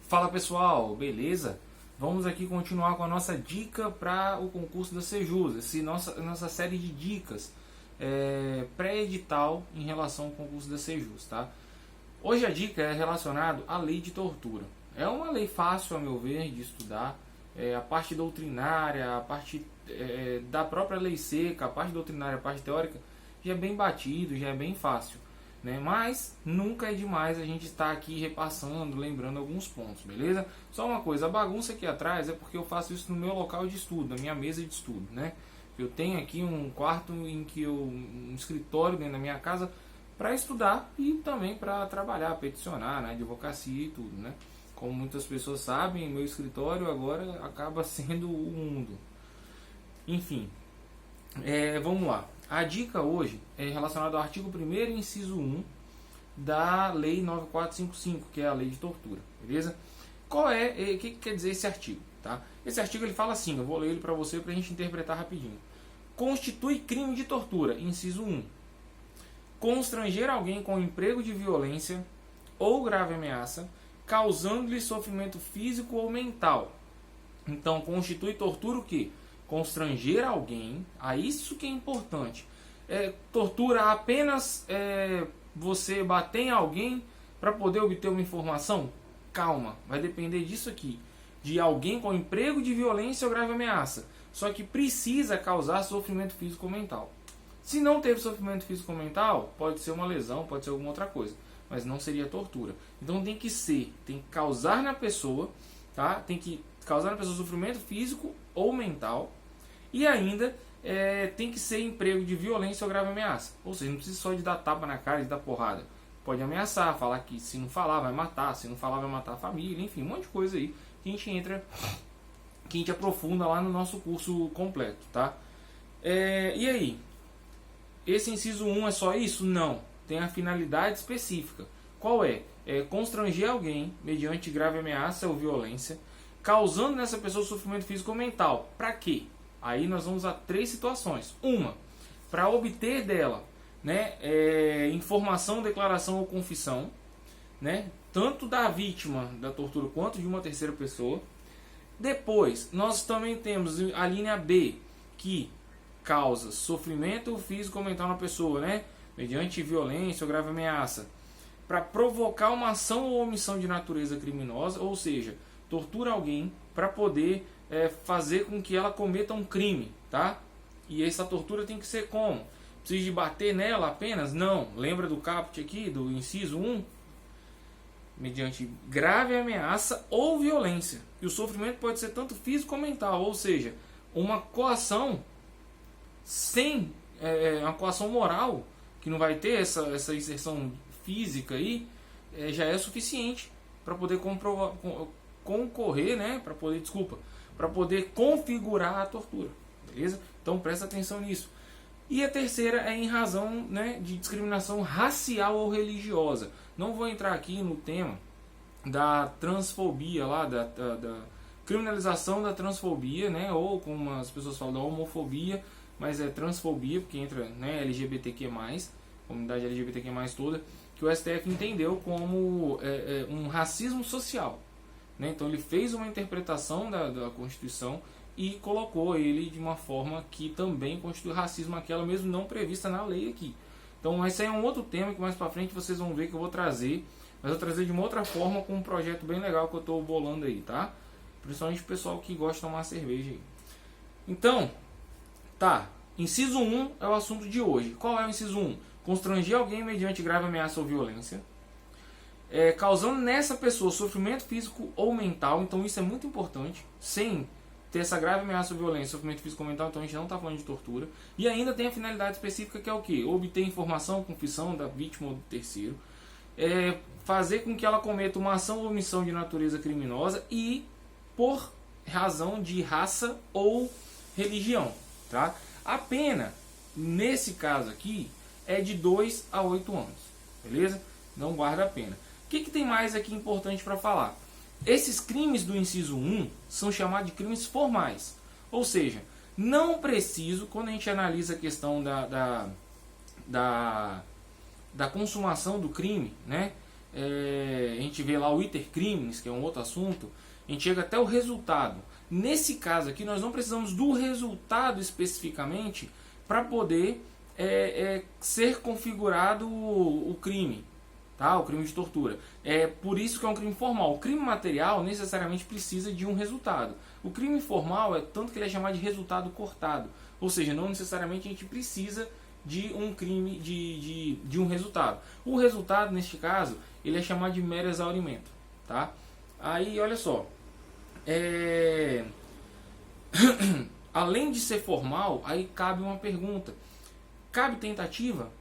Fala pessoal, beleza? Vamos aqui continuar com a nossa dica para o concurso da Sejus, nossa série de dicas pré-edital em relação ao concurso da Sejus, tá? Hoje a dica é relacionada à lei de tortura. É uma lei fácil, a meu ver, de estudar. A parte doutrinária, a parte da própria lei seca, a parte doutrinária, a parte teórica, já é bem batido, já é bem fácil, né? Mas nunca é demais a gente estar aqui repassando, lembrando alguns pontos, beleza? Só uma coisa, a bagunça aqui atrás é porque eu faço isso no meu local de estudo, na minha mesa de estudo, né? Eu tenho aqui um quarto um escritório dentro da minha casa para estudar e também para trabalhar, peticionar, na advocacia e tudo, né? Como muitas pessoas sabem, meu escritório agora acaba sendo o mundo. Enfim, vamos lá. A dica hoje é relacionada ao artigo 1º, inciso 1 da Lei 9455, que é a lei de tortura, beleza? O que quer dizer esse artigo? Tá? Esse artigo ele fala assim, eu vou ler ele para você para a gente interpretar rapidinho. Constitui crime de tortura, inciso 1. Constranger alguém com emprego de violência ou grave ameaça, causando-lhe sofrimento físico ou mental. Então, constitui tortura o quê? Constranger alguém, isso que é importante. Tortura apenas você bater em alguém para poder obter uma informação? Calma, vai depender disso aqui. De alguém com emprego de violência ou grave ameaça. Só que precisa causar sofrimento físico ou mental. Se não teve sofrimento físico ou mental, pode ser uma lesão, pode ser alguma outra coisa. Mas não seria tortura. Então tem que causar na pessoa, tá? Tem que causar na pessoa sofrimento físico ou mental. E ainda tem que ser emprego de violência ou grave ameaça. Ou seja, não precisa só de dar tapa na cara e dar porrada. Pode ameaçar, falar que se não falar vai matar, se não falar vai matar a família, enfim, um monte de coisa aí que a gente aprofunda lá no nosso curso completo, tá? E aí? Esse inciso 1 é só isso? Não. Tem a finalidade específica. Qual é? Constranger alguém mediante grave ameaça ou violência, causando nessa pessoa sofrimento físico ou mental. Para quê? Aí nós vamos a 3 situações. Uma, para obter dela, né, informação, declaração ou confissão, né, tanto da vítima da tortura quanto de uma terceira pessoa. Depois, nós também temos a linha B, que causa sofrimento físico ou mental na pessoa, né, mediante violência ou grave ameaça, para provocar uma ação ou omissão de natureza criminosa, ou seja, tortura alguém para poder fazer com que ela cometa um crime, tá? E essa tortura tem que ser como? Precisa de bater nela apenas? Não. Lembra do caput aqui, do inciso 1? Mediante grave ameaça ou violência. E o sofrimento pode ser tanto físico ou mental, ou seja, uma coação sem uma coação moral, que não vai ter essa inserção física aí, já é suficiente para poder concorrer, né, para poder configurar a tortura, beleza? Então presta atenção nisso. E a terceira é em razão, né, de discriminação racial ou religiosa. Não vou entrar aqui no tema da transfobia lá, da criminalização da transfobia, né, ou como as pessoas falam, da homofobia, mas é transfobia, porque entra, né, LGBTQ+, comunidade LGBTQ+, toda, que o STF entendeu como um racismo social. Né? Então ele fez uma interpretação da Constituição e colocou ele de uma forma que também constitui racismo, aquela mesmo não prevista na lei aqui. Então esse aí é um outro tema que mais pra frente vocês vão ver que eu vou trazer, mas eu vou trazer de uma outra forma com um projeto bem legal que eu estou bolando aí, tá? Principalmente o pessoal que gosta de tomar cerveja aí. Então, tá, inciso 1 é o assunto de hoje. Qual é o inciso 1? Constranger alguém mediante grave ameaça ou violência, causando nessa pessoa sofrimento físico ou mental. Então isso é muito importante. Sem ter essa grave ameaça ou violência, sofrimento físico ou mental, então a gente não está falando de tortura. E ainda tem a finalidade específica, que é o quê? Obter informação, confissão da vítima ou do terceiro, fazer com que ela cometa uma ação ou omissão de natureza criminosa e por razão de raça ou religião, tá? A pena, nesse caso aqui, é de 2 a 8 anos, beleza? Não guarda a pena. O que tem mais aqui importante para falar? Esses crimes do inciso 1 são chamados de crimes formais. Ou seja, não preciso, quando a gente analisa a questão da consumação do crime, né, a gente vê lá o iter crimes, que é um outro assunto, a gente chega até o resultado. Nesse caso aqui, nós não precisamos do resultado especificamente para poder ser configurado o crime, tá? O crime de tortura. É por isso que é um crime formal. O crime material necessariamente precisa de um resultado. O crime formal é tanto que ele é chamado de resultado cortado. Ou seja, não necessariamente a gente precisa de um crime, de um resultado. O resultado, neste caso, ele é chamado de mero exaurimento, tá? Aí, olha só. Além de ser formal, aí cabe uma pergunta. Cabe tentativa?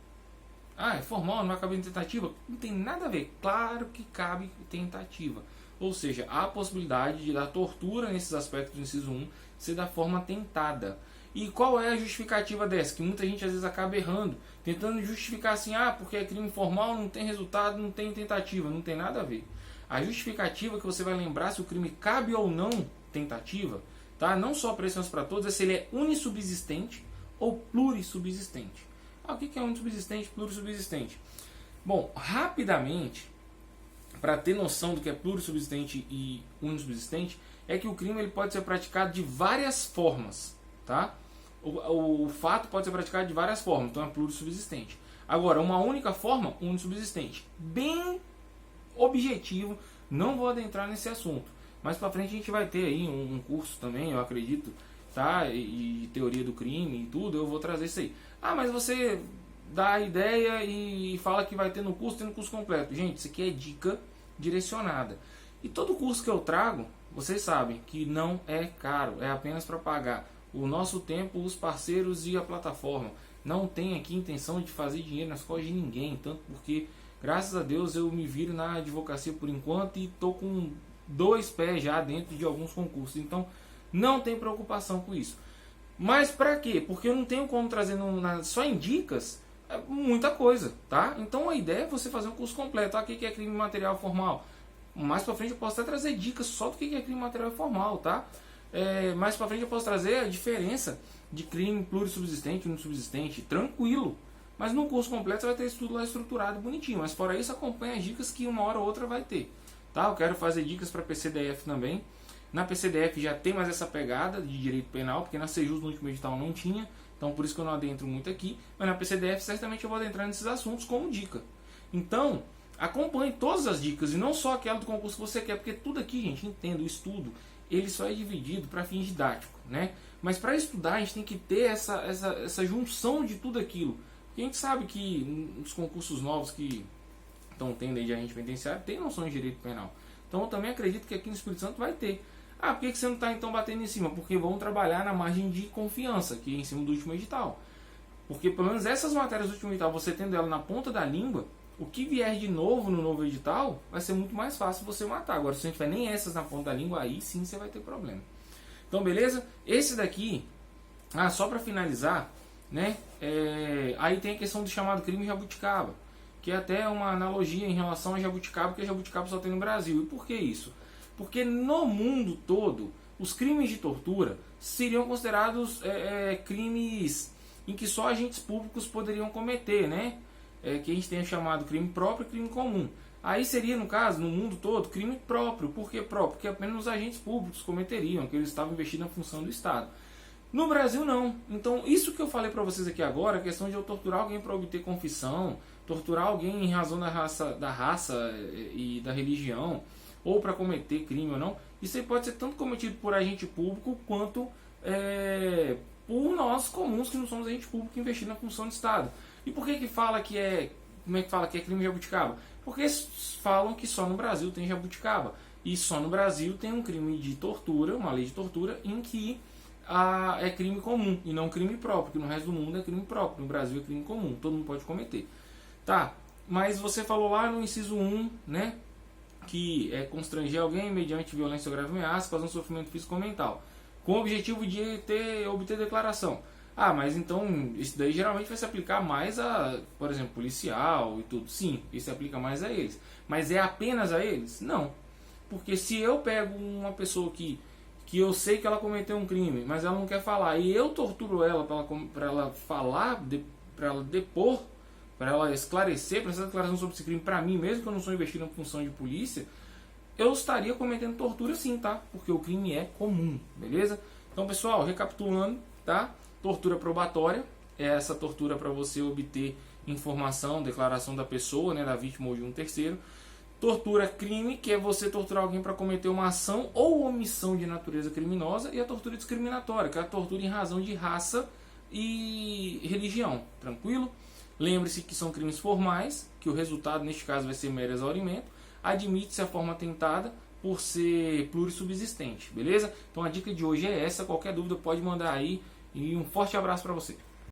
Ah, é formal, não vai caber tentativa? Não tem nada a ver. Claro que cabe tentativa. Ou seja, há a possibilidade de dar tortura nesses aspectos do inciso 1 ser da forma tentada. E qual é a justificativa dessa? Que muita gente às vezes acaba errando, tentando justificar assim, porque é crime formal, não tem resultado, não tem tentativa. Não tem nada a ver. A justificativa que você vai lembrar se o crime cabe ou não tentativa, tá? Não só para esse, mas para todos, é se ele é unissubsistente ou plurissubsistente. O que é unissubsistente, plurissubsistente? Bom, rapidamente, para ter noção do que é plurissubsistente e unissubsistente, é que o crime ele pode ser praticado de várias formas, tá? O fato pode ser praticado de várias formas, então é plurissubsistente. Agora, uma única forma, unissubsistente. Bem objetivo, não vou adentrar nesse assunto. Mais para frente a gente vai ter aí um curso também, eu acredito, tá? E teoria do crime e tudo, eu vou trazer isso aí. Mas você dá a ideia e fala que vai ter no curso, tem no curso completo. Gente, isso aqui é dica direcionada. E todo curso que eu trago, vocês sabem que não é caro, é apenas para pagar o nosso tempo, os parceiros e a plataforma. Não tem aqui intenção de fazer dinheiro nas costas de ninguém, tanto porque, graças a Deus, eu me viro na advocacia por enquanto e estou com 2 pés já dentro de alguns concursos. Então, não tem preocupação com isso. Mas para quê? Porque eu não tenho como trazer só em dicas muita coisa, tá? Então a ideia é você fazer um curso completo. O que é crime material formal? Mais para frente eu posso até trazer dicas só do que é crime material formal, tá? Mais para frente eu posso trazer a diferença de crime plurissubsistente e unissubsistente, tranquilo. Mas no curso completo você vai ter isso tudo lá estruturado, bonitinho. Mas fora isso, acompanha as dicas que uma hora ou outra vai ter, tá? Eu quero fazer dicas para PCDF também. Na PCDF já tem mais essa pegada de direito penal, porque na Sejus no último edital não tinha, então por isso que eu não adentro muito aqui. Mas na PCDF certamente eu vou adentrar nesses assuntos como dica. Então, acompanhe todas as dicas e não só aquela do concurso que você quer, porque tudo aqui, gente, entenda, o estudo, ele só é dividido para fins didáticos, né? Mas para estudar a gente tem que ter essa junção de tudo aquilo. Porque a gente sabe que os concursos novos que estão tendo aí de agente penitenciário tem noção de direito penal. Então eu também acredito que aqui no Espírito Santo vai ter. Por que você não está então batendo em cima? Porque vão trabalhar na margem de confiança, que é em cima do último edital. Porque pelo menos essas matérias do último edital, você tendo ela na ponta da língua, o que vier de novo no novo edital, vai ser muito mais fácil você matar. Agora, se você não tiver nem essas na ponta da língua, aí sim você vai ter problema. Então, beleza? Esse daqui, só para finalizar, né? Aí tem a questão do chamado crime jabuticaba, que é até uma analogia em relação a jabuticaba, que a jabuticaba só tem no Brasil. E por que isso? Porque no mundo todo, os crimes de tortura seriam considerados crimes em que só agentes públicos poderiam cometer, né? Que a gente tem chamado crime próprio e crime comum. Aí seria, no caso, no mundo todo, crime próprio. Por que próprio? Porque apenas os agentes públicos cometeriam, que eles estavam investindo na função do Estado. No Brasil, não. Então, isso que eu falei para vocês aqui agora, a questão de eu torturar alguém para obter confissão, torturar alguém em razão da raça e da religião, ou para cometer crime ou não, isso aí pode ser tanto cometido por agente público quanto por nós comuns que não somos agente público investindo na função do Estado. E por que fala que como é que fala que é crime jabuticaba? Porque falam que só no Brasil tem jabuticaba. E só no Brasil tem um crime de tortura, uma lei de tortura, em que é crime comum e não crime próprio, porque no resto do mundo é crime próprio, no Brasil é crime comum, todo mundo pode cometer. Tá, mas você falou lá no inciso 1, né, que é constranger alguém mediante violência ou grave ameaça, causando sofrimento físico ou mental, com o objetivo de obter declaração. Mas então isso daí geralmente vai se aplicar mais a, por exemplo, policial e tudo. Sim, isso se aplica mais a eles. Mas é apenas a eles? Não. Porque se eu pego uma pessoa que eu sei que ela cometeu um crime, mas ela não quer falar, e eu torturo ela para ela falar, para ela depor, para ela esclarecer, prestar declaração sobre esse crime para mim, mesmo que eu não sou investido em função de polícia, eu estaria cometendo tortura sim, tá? Porque o crime é comum, beleza? Então, pessoal, recapitulando, tá? Tortura probatória é essa tortura para você obter informação, declaração da pessoa, né, da vítima ou de um terceiro. Tortura crime, que é você torturar alguém para cometer uma ação ou omissão de natureza criminosa. E a tortura discriminatória, que é a tortura em razão de raça e religião. Tranquilo? Lembre-se que são crimes formais, que o resultado neste caso vai ser mero exaurimento. Admite-se a forma tentada por ser plurissubsistente, beleza? Então a dica de hoje é essa. Qualquer dúvida pode mandar aí. E um forte abraço para você.